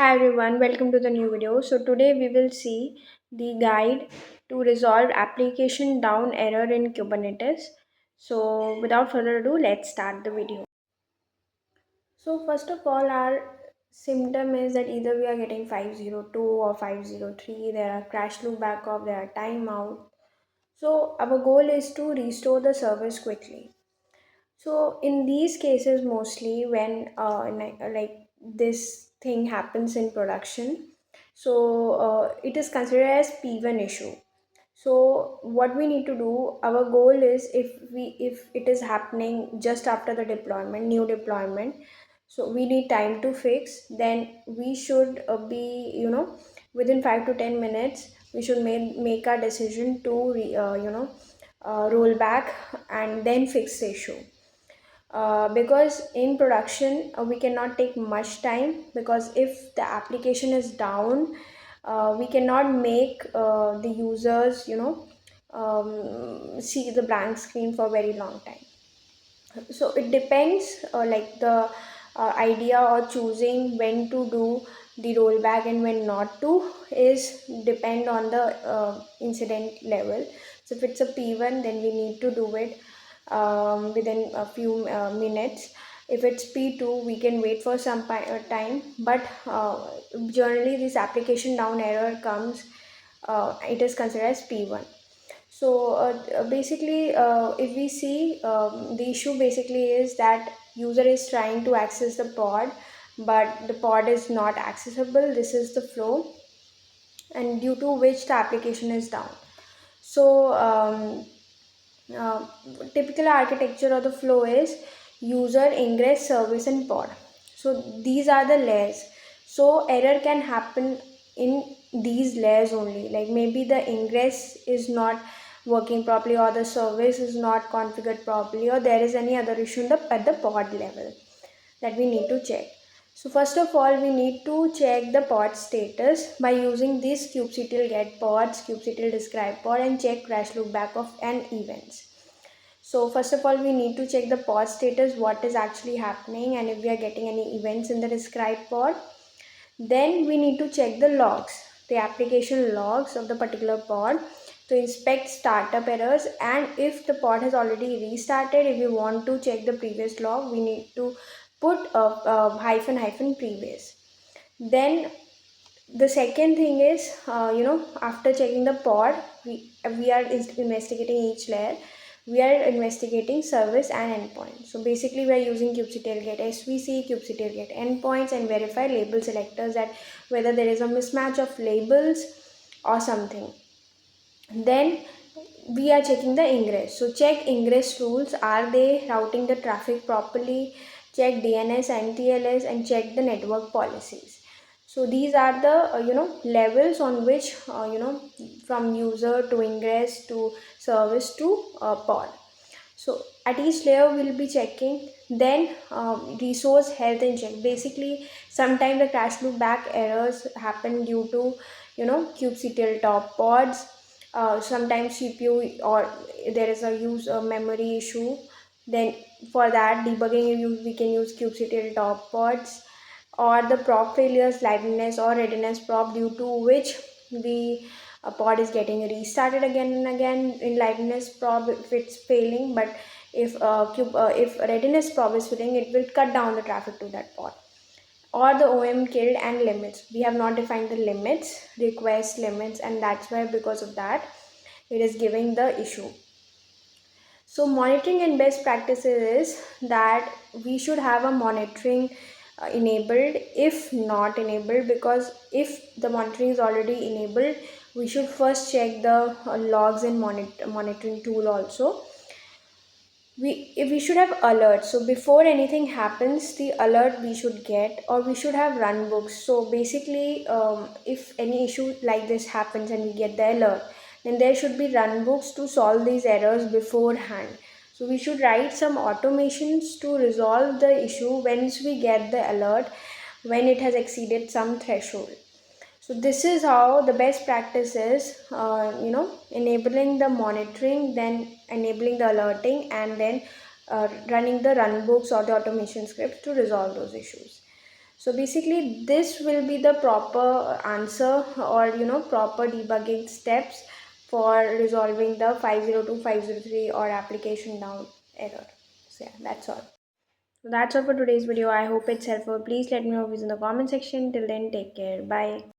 Hi everyone, welcome to the new video. So today we will see the guide to resolve application down error in Kubernetes. So without further ado, let's start the video. So first of all, our symptom is that either we are getting 502 or 503, there are crash loop backup, there are timeout. So our goal is to restore the service quickly. So in these cases, mostly when like this thing happens in production, so it is considered as P1 issue. So what we need to do, our goal is if it is happening just after the deployment, new deployment, so we need time to fix. Then we should be within 5 to 10 minutes we should make our decision to roll back and then fix the issue, because in production we cannot take much time, because if the application is down, we cannot make the users see the blank screen for a very long time. So it depends, like the idea or choosing when to do the rollback and when not to is depend on the incident level. So if it's a P1, then we need to do it within a few minutes. If it's P2, we can wait for some time, but generally this application down error comes, it is considered as P1. So basically, if we see, the issue basically is that user is trying to access the pod, but the pod is not accessible. This is the flow, and due to which the application is down. So uh, typical architecture of the flow is user, ingress, service, and pod. So these are the layers. So error can happen in these layers only. Like maybe the ingress is not working properly, or the service is not configured properly, or there is any other issue at the pod level that we need to check. So first of all, we need to check the pod status by using this kubectl get pods, kubectl describe pod, and check crash loop backup and events. So first of all, we need to check the pod status, what is actually happening, and if we are getting any events in the describe pod. Then we need to check the logs, the application logs of the particular pod, to inspect startup errors. And if the pod has already restarted, if we want to check the previous log, we need to put a hyphen previous. Then the second thing is, after checking the pod, we are investigating each layer. We are investigating service and endpoint. So basically we are using kubectl get svc, kubectl get endpoints, and verify label selectors, that whether there is a mismatch of labels or something. Then we are checking the ingress. So check ingress rules, are they routing the traffic properly? Check DNS and TLS, and check the network policies. So these are the levels on which from user to ingress to service to pod. So at each layer we'll be checking. Then resource health and check. Basically sometimes the crash loop back errors happen due to kubectl top pods. Sometimes CPU, or there is a use memory issue. Then for that debugging, we can use kubectl top pods, or the prop failures, liveness or readiness prop, due to which the pod is getting restarted again and again in liveness prop if it's failing. But if readiness prop is failing, it will cut down the traffic to that pod. Or the OM killed and limits. We have not defined the limits, request limits, and that's why, because of that, it is giving the issue. So monitoring and best practices is that we should have a monitoring enabled, if not enabled, because if the monitoring is already enabled, we should first check the logs and monitoring tool also. We should have alerts. So before anything happens, the alert we should get, or we should have run books. So basically, if any issue like this happens and we get the alert, then there should be run books to solve these errors beforehand. So we should write some automations to resolve the issue once we get the alert, when it has exceeded some threshold. So this is how the best practice is, enabling the monitoring, then enabling the alerting, and then running the run books or the automation scripts to resolve those issues. So basically this will be the proper answer, or proper debugging steps for resolving the 502 503 or application down error. So yeah, that's all. So that's all for today's video. I hope it's helpful. Please let me know views in the comment section. Till then, take care. Bye.